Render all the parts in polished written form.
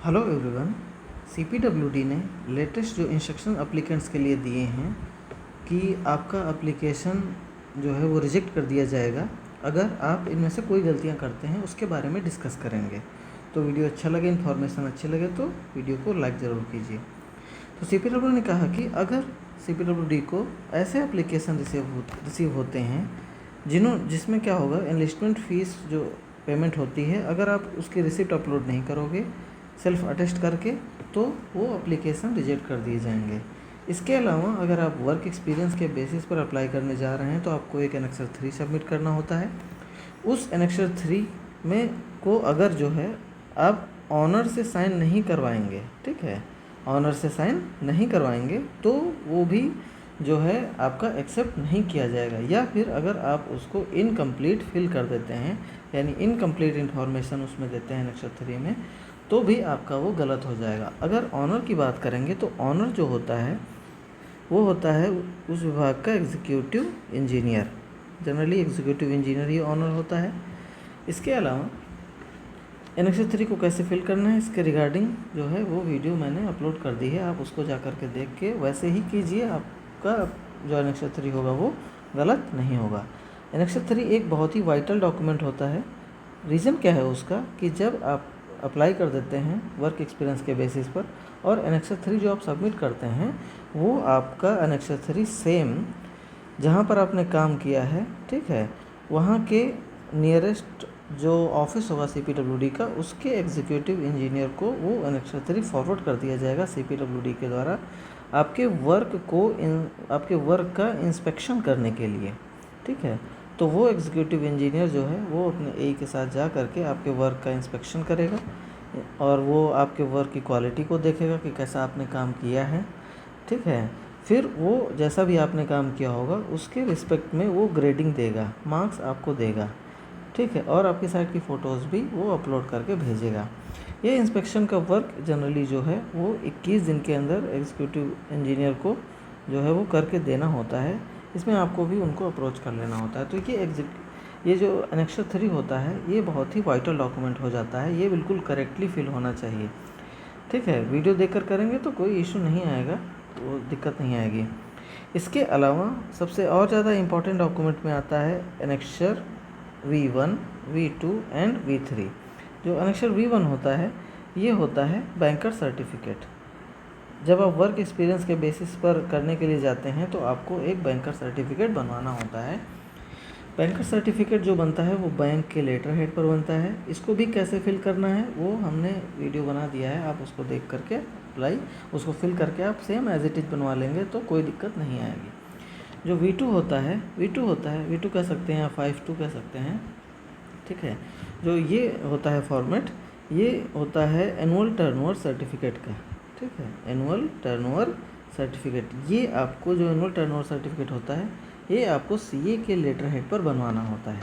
Hello everyone. CPWD ने latest जो instruction applicants के लिए दिए हैं कि आपका एप्लीकेशन जो है वो रिजेक्ट कर दिया जाएगा अगर आप इनमें से कोई गलतियां करते हैं, उसके बारे में डिस्कस करेंगे। तो वीडियो अच्छा लगे, इन्फॉर्मेशन अच्छी लगे तो वीडियो को लाइक ज़रूर कीजिए। तो सीपीडब्ल्यूडी ने कहा कि अगर सीपीडब्ल्यूडी को ऐसे एप्लीकेशन रिसीव होते हैं जिसमें क्या होगा, एनलिस्टमेंट फ़ीस जो पेमेंट होती है, अगर आप उसकी रिसिप्ट अपलोड नहीं करोगे सेल्फ अटेस्ट करके, तो वो एप्लीकेशन रिजेक्ट कर दिए जाएंगे। इसके अलावा अगर आप वर्क एक्सपीरियंस के बेसिस पर अप्लाई करने जा रहे हैं तो आपको एक एनेक्सर 3 सबमिट करना होता है। उस एनेक्सर 3 में को अगर जो है आप ऑनर से साइन नहीं करवाएंगे, ठीक है, ऑनर से साइन नहीं करवाएंगे तो वो भी जो है आपका एक्सेप्ट नहीं किया जाएगा। या फिर अगर आप उसको इनकम्प्लीट फिल कर देते हैं, यानी इनकम्प्लीट इन्फॉर्मेशन उसमें देते हैं एनेक्सर 3 में, तो भी आपका वो गलत हो जाएगा। अगर ऑनर की बात करेंगे तो ऑनर जो होता है वो होता है उस विभाग का executive engineer. Generally executive engineer ही ऑनर होता है। इसके अलावा एनेक्सर 3 को कैसे फिल करना है, इसके रिगार्डिंग जो है वो वीडियो मैंने अपलोड कर दी है, आप उसको जा कर के देख के वैसे ही कीजिए। आपका जो एनेक्सर 3 होगा वो गलत नहीं होगा। एनेक्सर 3 एक बहुत ही वाइटल डॉक्यूमेंट होता है। रीज़न क्या है उसका कि जब आप अप्लाई कर देते हैं वर्क एक्सपीरियंस के बेसिस पर और एनेक्सर 3 जो आप सबमिट करते हैं वो आपका एनेक्सर 3 सेम जहाँ पर आपने काम किया है, ठीक है, वहाँ के नियरेस्ट जो ऑफिस होगा सीपीडब्ल्यूडी का, उसके एग्जीक्यूटिव इंजीनियर को वो एनेक्सर 3 फॉरवर्ड कर दिया जाएगा सीपीडब्ल्यूडी के द्वारा आपके वर्क का इंस्पेक्शन करने के लिए, ठीक है। तो वो एग्जीक्यूटिव इंजीनियर जो है वो अपने ए के साथ जा करके आपके वर्क का इंस्पेक्शन करेगा और वो आपके वर्क की क्वालिटी को देखेगा कि कैसा आपने काम किया है, ठीक है। फिर वो जैसा भी आपने काम किया होगा उसके रिस्पेक्ट में वो ग्रेडिंग देगा, मार्क्स आपको देगा, ठीक है, और आपकी साइट की फ़ोटोज़ भी वो अपलोड करके भेजेगा। ये इंस्पेक्शन का वर्क जनरली जो है वो 21 दिन के अंदर एग्जीक्यूटिव इंजीनियर को जो है वो करके देना होता है। इसमें आपको भी उनको अप्रोच कर लेना होता है। तो ये जो एनेक्सर 3 होता है ये बहुत ही वाइटल डॉक्यूमेंट हो जाता है। ये बिल्कुल करेक्टली फिल होना चाहिए, ठीक है। वीडियो देखकर करेंगे तो कोई इशू नहीं आएगा, वो दिक्कत नहीं आएगी। इसके अलावा सबसे और ज़्यादा इम्पॉर्टेंट डॉक्यूमेंट में आता है annexure V1, V2 and V3। जो एनेक्सर V1 होता है ये होता है बैंकर सर्टिफिकेट। जब आप वर्क एक्सपीरियंस के बेसिस पर करने के लिए जाते हैं तो आपको एक बैंकर सर्टिफिकेट बनवाना होता है। बैंकर सर्टिफिकेट जो बनता है वो बैंक के लेटर हेड पर बनता है। इसको भी कैसे फिल करना है वो हमने वीडियो बना दिया है, आप उसको देख करके उसको फिल करके आप सेम एज इट इज़ बनवा लेंगे तो कोई दिक्कत नहीं आएगी। जो V2 होता है V2 कह सकते हैं या 5-2 कह सकते हैं, ठीक है। जो ये होता है फॉर्मेट, ये होता है एनुअल टर्नओवर सर्टिफिकेट का, ठीक है, एनुअल टर्नओवर सर्टिफिकेट। ये आपको जो एनुअल टर्नओवर सर्टिफिकेट होता है ये आपको सीए के लेटर हेड पर बनवाना होता है।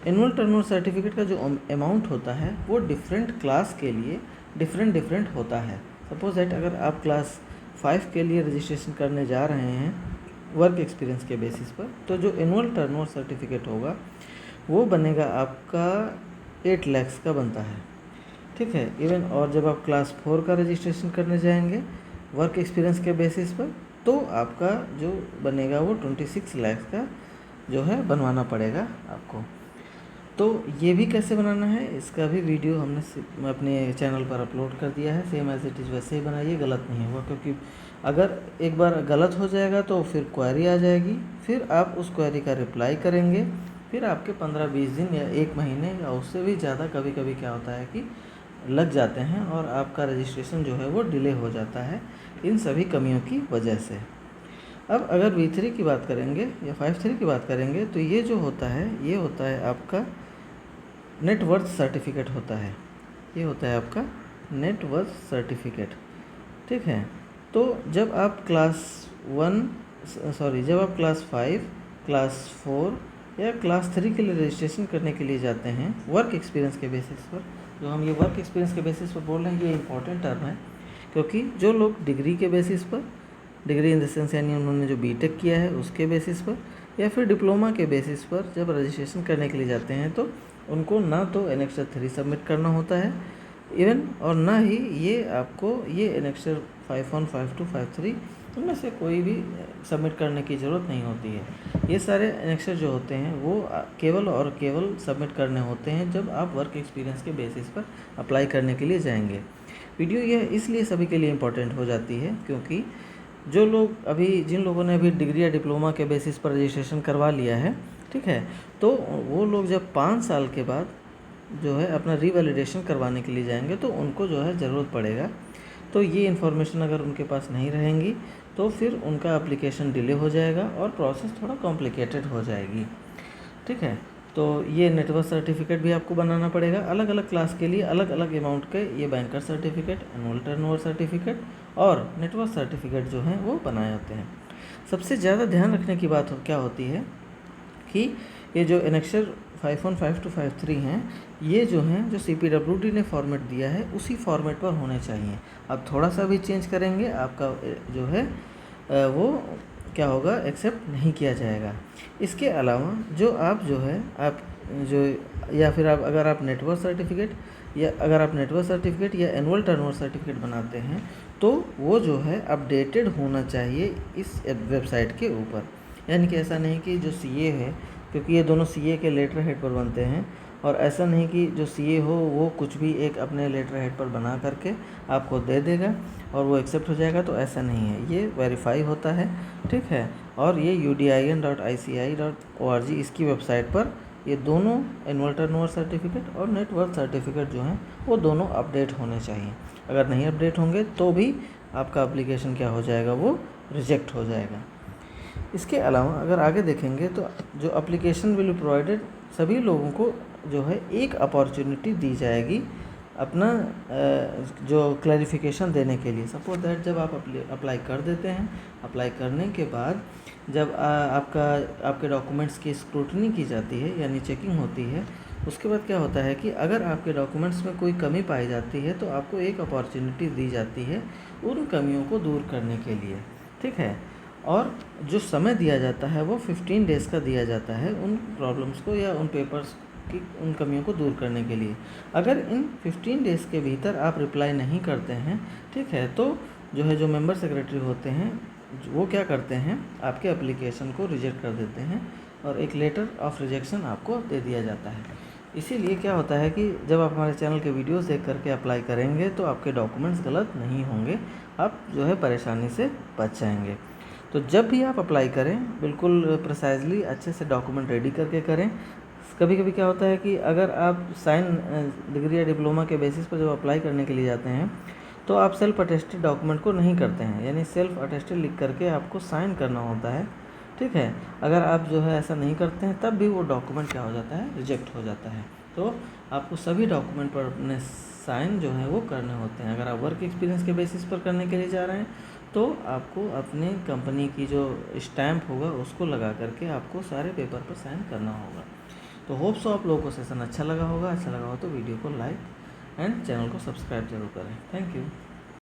एनुअल टर्नओवर सर्टिफिकेट का जो अमाउंट होता है वो डिफरेंट क्लास के लिए डिफरेंट होता है। सपोज दैट अगर आप क्लास 5 के लिए रजिस्ट्रेशन करने जा रहे हैं वर्क एक्सपीरियंस के बेसिस पर, तो जो एनुअल टर्नओवर सर्टिफिकेट होगा वो बनेगा आपका 8 लाख का बनता है, ठीक है। इवन और जब आप क्लास 4 का रजिस्ट्रेशन करने जाएंगे वर्क एक्सपीरियंस के बेसिस पर तो आपका जो बनेगा वो 26 लाख का जो है बनवाना पड़ेगा आपको। तो ये भी कैसे बनाना है इसका भी वीडियो हमने अपने चैनल पर अपलोड कर दिया है। सेम एज इट इज़ वैसे ही बनाइए, गलत नहीं होगा, क्योंकि अगर एक बार गलत हो जाएगा तो फिर क्वेरी आ जाएगी, फिर आप उस क्वेरी का रिप्लाई करेंगे, फिर आपके 15-20 दिन या 1 महीने या उससे भी ज़्यादा कभी कभी क्या होता है कि लग जाते हैं और आपका रजिस्ट्रेशन जो है वो डिले हो जाता है इन सभी कमियों की वजह से। अब अगर V3 की बात करेंगे या 5-3 की बात करेंगे तो ये जो होता है ये होता है आपका नेटवर्थ सर्टिफिकेट होता है। ये होता है आपका नेटवर्थ सर्टिफिकेट, ठीक है। तो जब आप क्लास 5, क्लास 4 या क्लास 3 के लिए रजिस्ट्रेशन करने के लिए जाते हैं वर्क एक्सपीरियंस के बेसिस पर, जो हम ये वर्क एक्सपीरियंस के बेसिस पर बोल रहे हैं ये इंपॉर्टेंट टर्म है, क्योंकि जो लोग डिग्री के बेसिस पर, डिग्री इन द सेंस यानी उन्होंने जो बीटेक किया है उसके बेसिस पर या फिर डिप्लोमा के बेसिस पर जब रजिस्ट्रेशन करने के लिए जाते हैं तो उनको ना तो एनेक्सर 3 सबमिट करना होता है, इवन और ना ही ये आपको ये एनेक्सर 5.1, 5.2, 5.3 उनमें से कोई भी सबमिट करने की ज़रूरत नहीं होती है। ये सारे एनेक्सर जो होते हैं वो केवल और केवल सबमिट करने होते हैं जब आप वर्क एक्सपीरियंस के बेसिस पर अप्लाई करने के लिए जाएंगे। वीडियो यह इसलिए सभी के लिए इम्पोर्टेंट हो जाती है क्योंकि जो लोग जिन लोगों ने अभी डिग्री या डिप्लोमा के बेसिस पर रजिस्ट्रेशन करवा लिया है, ठीक है, तो वो लोग जब 5 साल के बाद जो है अपना रीवैलिडेशन करवाने के लिए जाएंगे तो उनको जो है ज़रूरत पड़ेगा। तो ये इन्फॉर्मेशन अगर उनके पास नहीं रहेंगी तो फिर उनका एप्लीकेशन डिले हो जाएगा और प्रोसेस थोड़ा कॉम्प्लिकेटेड हो जाएगी, ठीक है। तो ये नेटवर्क सर्टिफिकेट भी आपको बनाना पड़ेगा। अलग अलग क्लास के लिए अलग अलग अमाउंट के ये banker certificate, annual turnover certificate और नेटवर्क सर्टिफिकेट जो हैं वो बनाए होते हैं। सबसे ज़्यादा ध्यान रखने की बात क्या होती है कि ये जो एनेक्सर 5.1, 5.2, 5.3 हैं, ये जो हैं जो CPWD ने फॉर्मेट दिया है उसी फॉर्मेट पर होने चाहिए। अब थोड़ा सा भी चेंज करेंगे आपका जो है वो क्या होगा, एक्सेप्ट नहीं किया जाएगा। इसके अलावा जो आप जो या फिर आप अगर आप नेटवर्क सर्टिफिकेट या एनुअल टर्नओवर सर्टिफिकेट बनाते हैं तो वो जो है अपडेटेड होना चाहिए इस वेबसाइट के ऊपर। यानी कि ऐसा नहीं कि जो CA है, क्योंकि ये दोनों CA के लेटर हेड पर बनते हैं, और ऐसा नहीं कि जो CA हो वो कुछ भी एक अपने लेटर हेड पर बना करके आपको दे देगा और वो एक्सेप्ट हो जाएगा, तो ऐसा नहीं है। ये वेरीफाई होता है, ठीक है। और ये udin.ici.org इसकी वेबसाइट पर ये दोनों एनुअल टर्नओवर सर्टिफिकेट और नेटवर्क सर्टिफिकेट जो हैं वो दोनों अपडेट होने चाहिए। अगर नहीं अपडेट होंगे तो भी आपका एप्लीकेशन क्या हो जाएगा, वो रिजेक्ट हो जाएगा। इसके अलावा अगर आगे देखेंगे तो जो एप्लीकेशन विल बी प्रोवाइडेड, सभी लोगों को जो है एक अपॉर्चुनिटी दी जाएगी अपना जो क्लैरिफिकेशन देने के लिए। सपोज दैट जब आप अप्लाई कर देते हैं, अप्लाई करने के बाद जब आपके डॉक्यूमेंट्स की स्क्रूटनी की जाती है यानी चेकिंग होती है, उसके बाद क्या होता है कि अगर आपके डॉक्यूमेंट्स में कोई कमी पाई जाती है तो आपको एक अपॉर्चुनिटी दी जाती है उन कमियों को दूर करने के लिए, ठीक है। और जो समय दिया जाता है वो 15 डेज़ का दिया जाता है उन प्रॉब्लम्स को या उन पेपर्स की उन कमियों को दूर करने के लिए। अगर इन 15 डेज़ के भीतर आप रिप्लाई नहीं करते हैं, ठीक है, तो जो मेंबर सेक्रेटरी होते हैं वो क्या करते हैं, आपके एप्लीकेशन को रिजेक्ट कर देते हैं और एक लेटर ऑफ रिजेक्शन आपको दे दिया जाता है। इसीलिए क्या होता है कि जब आप हमारे चैनल के वीडियोस देख करके अप्लाई करेंगे तो आपके डॉक्यूमेंट्स गलत नहीं होंगे, आप जो है परेशानी से बच जाएंगे। तो जब भी आप अप्लाई करें बिल्कुल प्रिसाइजली अच्छे से डॉक्यूमेंट रेडी करके करें। कभी कभी क्या होता है कि अगर आप डिग्री या डिप्लोमा के बेसिस पर जब अप्लाई करने के लिए जाते हैं तो आप सेल्फ अटेस्टेड डॉक्यूमेंट को नहीं करते हैं, यानी सेल्फ अटेस्टेड लिख करके आपको साइन करना होता है, ठीक है। अगर आप जो है ऐसा नहीं करते हैं तब भी वो डॉक्यूमेंट क्या हो जाता है, रिजेक्ट हो जाता है। तो आपको सभी डॉक्यूमेंट पर अपने साइन जो है वो करने होते हैं। अगर आप वर्क एक्सपीरियंस के बेसिस पर करने के लिए जा रहे हैं तो आपको अपने कंपनी की जो स्टैम्प होगा उसको लगा करके आपको सारे पेपर पर साइन करना होगा। तो होप सो आप लोगों को सेशन अच्छा लगा होगा। अच्छा लगा हो तो वीडियो को लाइक एंड चैनल को सब्सक्राइब जरूर करें। Thank you.